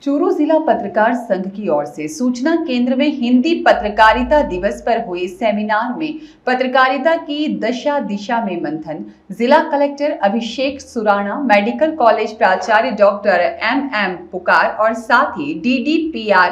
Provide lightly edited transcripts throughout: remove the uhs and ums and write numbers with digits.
चूरू जिला पत्रकार संघ की ओर से सूचना केंद्र में हिंदी पत्रकारिता दिवस पर हुए सेमिनार में पत्रकारिता की दशा दिशा में मंथन जिला कलेक्टर अभिषेक सुराणा, मेडिकल कॉलेज प्राचार्य डॉक्टर एम पुकार और साथ ही DDPR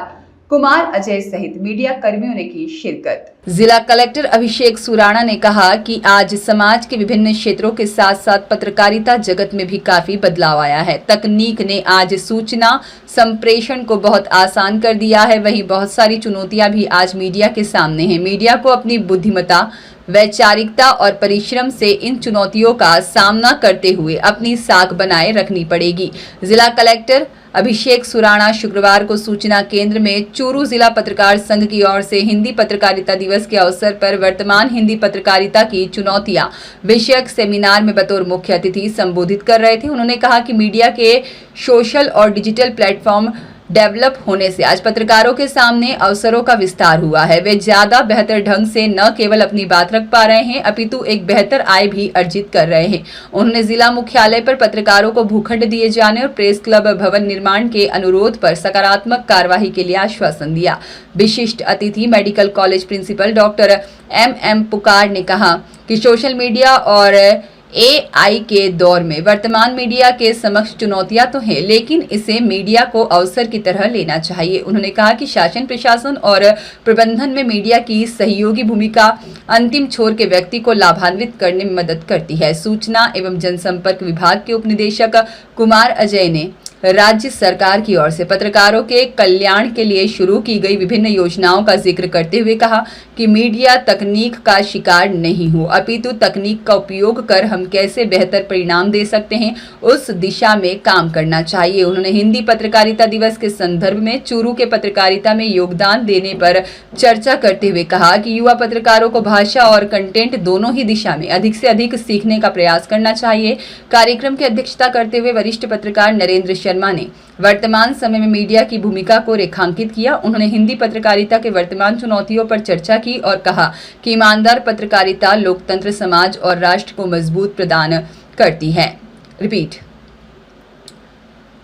कुमार अजय सहित मीडिया कर्मियों ने की शिरकत। जिला कलेक्टर अभिषेक सुराणा ने कहा कि आज समाज के विभिन्न क्षेत्रों के साथ साथ पत्रकारिता जगत में भी काफी बदलाव आया है। तकनीक ने आज सूचना संप्रेषण को बहुत आसान कर दिया है। वहीं बहुत सारी चुनौतियां भी आज मीडिया के सामने हैं। मीडिया को अपनी बुद्धिमत्ता, वैचारिकता और परिश्रम से इन चुनौतियों का सामना करते हुए अपनी साख बनाए रखनी पड़ेगी। जिला कलेक्टर अभिषेक सुराणा शुक्रवार को सूचना केंद्र में चूरू जिला पत्रकार संघ की ओर से हिंदी पत्रकारिता दिवस के अवसर पर वर्तमान हिंदी पत्रकारिता की चुनौतियां विषयक सेमिनार में बतौर मुख्य अतिथि संबोधित कर रहे थे। उन्होंने कहा कि मीडिया के सोशल और डिजिटल प्लेटफॉर्म डेवलप होने से आज पत्रकारों के सामने अवसरों का विस्तार हुआ है। वे ज्यादा बेहतर ढंग से न केवल अपनी बात रख पा रहे हैं अपितु एक बेहतर आय भी अर्जित कर रहे हैं। उन्होंने जिला मुख्यालय पर पत्रकारों को भूखंड दिए जाने और प्रेस क्लब भवन निर्माण के अनुरोध पर सकारात्मक कार्यवाही के लिए आश्वासन दिया। विशिष्ट अतिथि medical college principal doctor M Pukar ने कहा कि सोशल मीडिया और AI के दौर में वर्तमान मीडिया के समक्ष चुनौतियां तो हैं, लेकिन इसे मीडिया को अवसर की तरह लेना चाहिए। उन्होंने कहा कि शासन, प्रशासन और प्रबंधन में मीडिया की सहयोगी भूमिका अंतिम छोर के व्यक्ति को लाभान्वित करने में मदद करती है। सूचना एवं जनसंपर्क विभाग के उपनिदेशक कुमार अजय ने राज्य सरकार की ओर से पत्रकारों के कल्याण के लिए शुरू की गई विभिन्न योजनाओं का जिक्र करते हुए कहा कि मीडिया तकनीक का शिकार नहीं हो अपितु तकनीक का उपयोग कर हम कैसे बेहतर परिणाम दे सकते हैं, उस दिशा में काम करना चाहिए। उन्होंने हिंदी पत्रकारिता दिवस के संदर्भ में चूरू के पत्रकारिता में योगदान देने पर चर्चा करते हुए कहा कि युवा पत्रकारों को भाषा और कंटेंट दोनों ही दिशा में अधिक से अधिक सीखने का प्रयास करना चाहिए। कार्यक्रम की अध्यक्षता करते हुए वरिष्ठ पत्रकार नरेंद्र शर्मा ने वर्तमान समय में मीडिया की भूमिका को रेखांकित किया। उन्होंने हिंदी पत्रकारिता के वर्तमान चुनौतियों पर चर्चा की और कहा कि ईमानदार पत्रकारिता लोकतंत्र, समाज और राष्ट्र को मजबूत प्रदान करती है।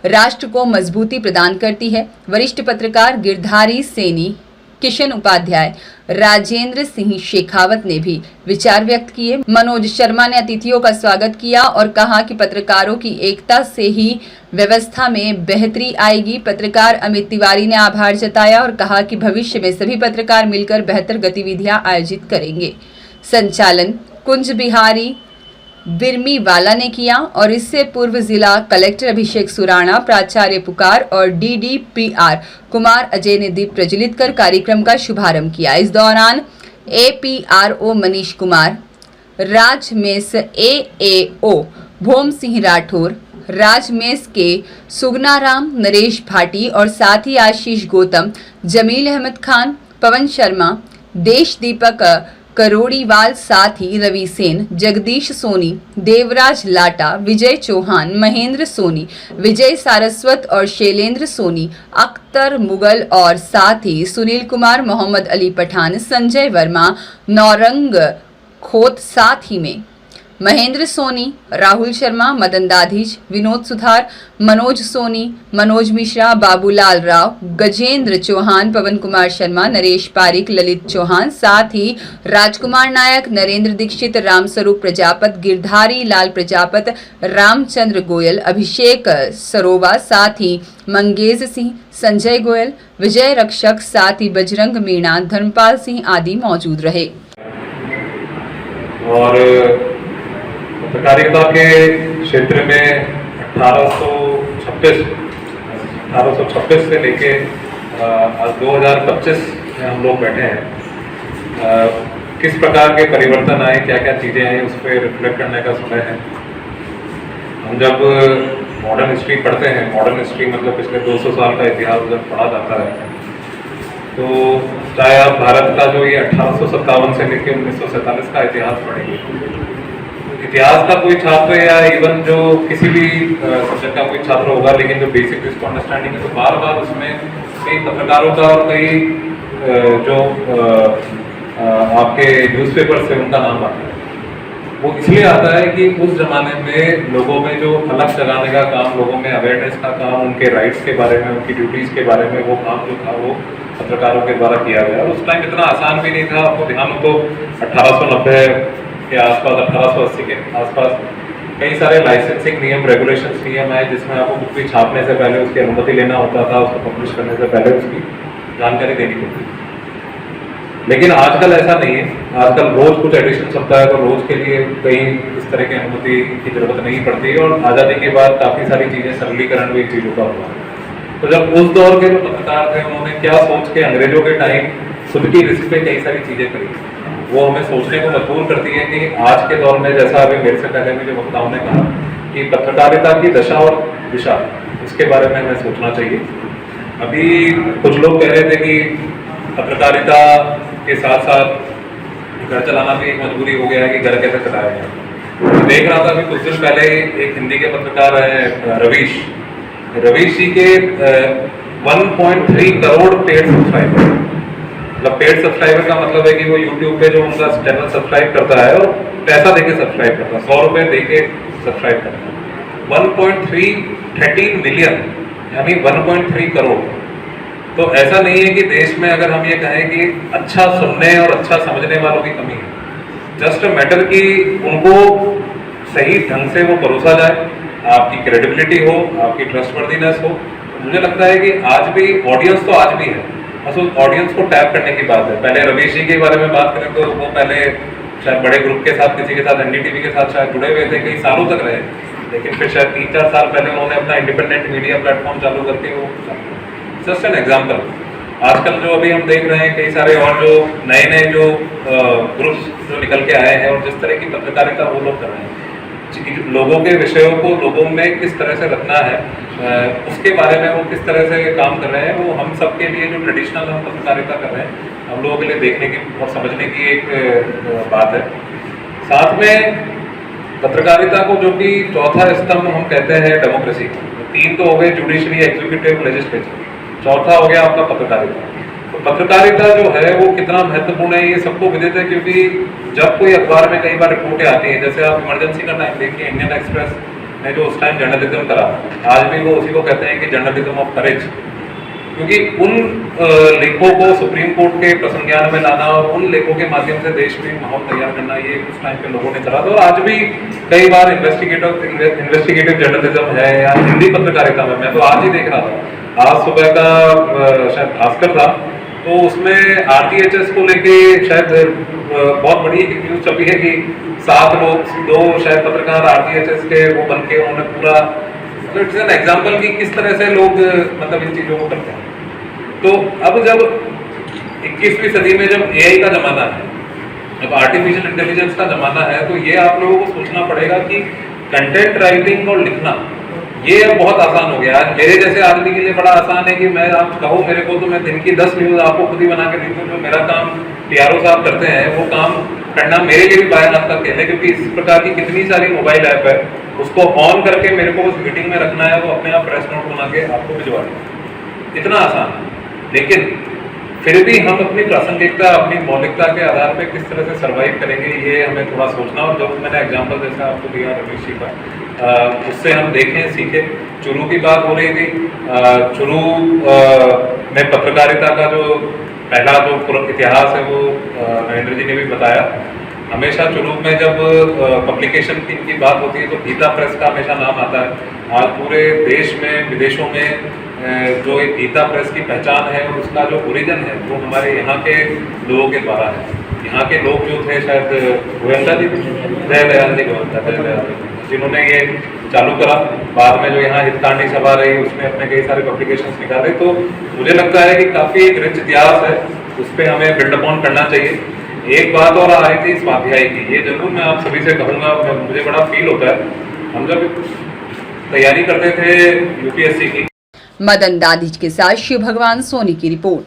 राष्ट्र को मजबूती प्रदान करती है। वरिष्ठ पत्रकार गिरधारी सैनी, किशन उपाध्याय, राजेंद्र सिंह शेखावत ने भी विचार व्यक्त किए। मनोज शर्मा ने अतिथियों का स्वागत किया और कहा कि पत्रकारों की एकता से ही व्यवस्था में बेहतरी आएगी। पत्रकार अमित तिवारी ने आभार जताया और कहा कि भविष्य में सभी पत्रकार मिलकर बेहतर गतिविधियां आयोजित करेंगे। संचालन कुंज बिहारी बिरमी वाला ने किया और इससे पूर्व जिला कलेक्टर अभिषेक सुराणा, प्राचार्य पुकार और DDPR कुमार अजय ने दीप प्रज्वलित कर कार्यक्रम का शुभारंभ किया। इस दौरान APRO मनीष कुमार, राजमेस AAO भोम सिंह राठौर, राजमेस के सुगनाराम, नरेश भाटी और साथ ही आशीष गौतम, जमील अहमद खान, पवन शर्मा, देश दीपक करोड़ीवाल, साथ ही रवि सेन, जगदीश सोनी, देवराज लाटा, विजय चौहान, महेंद्र सोनी, विजय सारस्वत और शैलेंद्र सोनी, अख्तर मुगल और साथ ही सुनील कुमार, मोहम्मद अली पठान, संजय वर्मा, नौरंग खोत, साथ ही में महेंद्र सोनी, राहुल शर्मा, मदन दाधीज, विनोद सुधार, मनोज सोनी, मनोज मिश्रा, बाबूलाल राव, गजेंद्र चौहान, पवन कुमार शर्मा, नरेश पारिक, ललित चौहान, साथ ही राजकुमार नायक, नरेंद्र दीक्षित, रामस्वरूप प्रजापत, गिरधारी लाल प्रजापत, रामचंद्र गोयल, अभिषेक सरोवा, साथ ही मंगेज सिंह, संजय गोयल, विजय रक्षक, साथ ही बजरंग मीणा, धर्मपाल सिंह आदि मौजूद रहे। और पत्रकारिता के क्षेत्र में 1826 से लेके आज 2025 में हम लोग बैठे हैं। किस प्रकार के परिवर्तन आए, क्या क्या चीज़ें आई, उस पर रिफ्लेक्ट करने का समय है। हम जब मॉडर्न हिस्ट्री पढ़ते हैं, मॉडर्न हिस्ट्री मतलब पिछले 200 साल का इतिहास जब पढ़ा जाता है, तो चाहे आप भारत का जो ये 1857 से लेकर 1947 का इतिहास पढ़ेंगे, इतिहास का कोई छात्र या इवन जो किसी भी सब्जेक्ट का कोई छात्र होगा, लेकिन जो बेसिक इसको अंडरस्टैंडिंग है, तो बार बार उसमें कई पत्रकारों का और कई जो आपके न्यूज़पेपर से उनका नाम आता है। वो इसलिए आता है कि उस जमाने में लोगों में जो अलग जगाने का काम, लोगों में अवेयरनेस का काम, उनके राइट्स के बारे में, उनकी ड्यूटीज़ के बारे में वो काम जो था वो पत्रकारों के द्वारा किया गया। उस टाइम इतना आसान भी नहीं था। आपको ध्यान हो तो 1890 के आसपास, 1880 के आसपास कई सारे लाइसेंसिंग नियम, रेगुलेशंस नियम आए जिसमें आपको बुक भी छापने से पहले उसकी अनुमति लेना होता था, उसको पब्लिश करने से पहले उसकी जानकारी देनी होती थी। लेकिन आजकल ऐसा नहीं है। आजकल रोज कुछ एडिशन होता है तो रोज के लिए कहीं इस तरह की अनुमति की जरूरत नहीं पड़ती है। और आज़ादी के बाद काफ़ी सारी चीज़ें, सरलीकरण भी चीज़ों का हुआ। तो जब उस दौर के जो पत्रकार थे उन्होंने क्या सोच के अंग्रेजों के टाइम खुद की रिस्क पे कई सारी चीज़ें करी, वो हमें सोचने को मजबूर करती है कि आज के दौर में, जैसा अभी मेरे से पहले भी जो वक्ताओं ने कहा कि पत्रकारिता की दशा और दिशा, उसके बारे में हमें सोचना चाहिए। अभी कुछ लोग कह रहे थे कि पत्रकारिता के साथ साथ घर चलाना भी एक मजबूरी हो गया है कि घर कैसे चलाया जाए। देख रहा था अभी कुछ दिन पहले एक हिंदी के पत्रकार हैं रवीश जी के 1.3 करोड़ पेड सब्सक्राइबर। मतलब पेड सब्सक्राइबर का मतलब है कि वो यूट्यूब पे जो उनका चैनल सब्सक्राइब करता है और पैसा देके सब्सक्राइब करता है, 100 रुपये देके सब्सक्राइब करता है। 1.13 मिलियन यानी 1.3 करोड़। तो ऐसा नहीं है कि देश में अगर हम ये कहें कि अच्छा सुनने और अच्छा समझने वालों की कमी है। जस्ट मैटर कि उनको सही ढंग से वो परोसा जाए, आपकी क्रेडिबिलिटी हो, आपकी ट्रस्टवर्दीनेस हो। मुझे लगता है कि आज भी ऑडियंस तो आज भी है, बस उस ऑडियंस को टैप करने की बात है। पहले रवीश जी के बारे में बात करें तो वो पहले शायद बड़े ग्रुप के साथ, किसी के साथ, एनडीटीवी के साथ शायद जुड़े हुए थे, कई सालों तक रहे। लेकिन फिर शायद 3-4 साल पहले उन्होंने अपना इंडिपेंडेंट मीडिया प्लेटफॉर्म चालू करके वो जस्ट एन एग्जाम्पल। आजकल जो अभी हम देख रहे हैं कई सारे और जो नए जो ग्रुप्स जो निकल के आए हैं और जिस तरह की पत्रकारिता वो लोग कर रहे हैं, लोगों के विषयों को लोगों में किस तरह से रखना है, उसके बारे में वो किस तरह से काम कर रहे हैं, वो हम सब के लिए जो ट्रेडिशनल हम पत्रकारिता कर रहे हैं, हम लोगों के लिए देखने की और समझने की एक बात है। साथ में पत्रकारिता को जो कि चौथा स्तंभ हम कहते हैं डेमोक्रेसी, 3 तो हो गए, जुडिशरी, एग्जीक्यूटिव, लेजिस्लेचर, चौथा हो गया आपका पत्रकारिता। तो पत्रकारिता जो है वो कितना महत्वपूर्ण है ये सबको विदित है, क्योंकि जब कोई अखबार में कई बार रिपोर्टें आती हैं, जैसे आप इमरजेंसी का टाइम देखिए, इंडियन एक्सप्रेस ने जो उस टाइम जर्नलिज्म करा, आज भी वो उसी को कहते हैं कि जर्नलिज्म ऑफ करेज। क्योंकि उन लेखों को सुप्रीम कोर्ट के प्रसंज्ञान में लाना और उन लेखों के माध्यम से देश में माहौल तैयार करना, ये उस टाइम पे लोगों ने करा था। और आज भी कई बार इन्वेस्टिगेटिव जर्नलिज्म है या हिंदी पत्रकारिता में, मैं तो आज ही देख रहा था, आज सुबह का शायद भास्कर था, तो उसमें RTHS को लेके शायद बहुत बड़ी न्यूज छपी है कि 7 लोग, 2 शायद पत्रकार RTHS के वो बन के उन्होंने पूरा, तो इट्स एन एग्जाम्पल कि किस तरह से लोग मतलब इन चीज़ों को करते हैं। तो अब जब 21वीं सदी में जब AI का ज़माना है, जब आर्टिफिशियल इंटेलिजेंस का ज़माना है, तो ये आप लोगों को सोचना पड़ेगा कि कंटेंट राइटिंग और लिखना ये अब बहुत आसान हो गया है। मेरे जैसे आदमी के लिए बड़ा आसान है कि मैं, आप कहो मेरे को, तो मैं दिन की 10 न्यूज़ आपको खुद ही बना के दी दूँ। जो मेरा काम PRO साहब करते हैं वो काम करना मेरे लिए भी बाय हाथ का खेल है, क्योंकि इस प्रकार की कितनी सारी मोबाइल ऐप है, उसको ऑन करके मेरे को उस मीटिंग में रखना है, वो अपने आप प्रेस नोट बना के आपको भिजवा दें, इतना आसान है। लेकिन फिर भी हम अपनी प्रासंगिकता, अपनी मौलिकता के आधार पर किस तरह से सर्वाइव करेंगे, ये हमें थोड़ा सोचना। और जो मैंने एग्जाम्पल जैसा आपको दिया रवीश जी का, उससे हम देखें, सीखें। चुरू की बात हो रही थी, चुरू में पत्रकारिता का जो पहला जो पूरा इतिहास है वो नरेंद्र जी ने भी बताया। हमेशा चुरू में जब पब्लिकेशन की बात होती है तो गीता प्रेस का हमेशा नाम आता है। आज पूरे देश में, विदेशों में जो एक गीता प्रेस की पहचान है और उसका जो ओरिजिन है वो हमारे यहाँ के लोगों के द्वारा है। यहाँ के लोग जो थे, शायद गोविंदा जी, जयदयाल जी गोविंदा, जयदयाल जिन्होंने ये चालू करा। बाद में जो यहाँ हितकांडी सभा रही, उसमें अपने कई सारे पब्लिकेशंस निकाले। तो मुझे लगता है कि काफ़ी एक रिच इतिहास है, उस पर हमें बिल्डअप ऑन करना चाहिए। एक बात और आ रही थी स्वाध्याय की, ये जरूर मैं आप सभी से कहूँगा, मुझे बड़ा फील होता है। हम जब तैयारी करते थे UPSC की, मदन दादिज के साथ शिव भगवान सोनी की रिपोर्ट।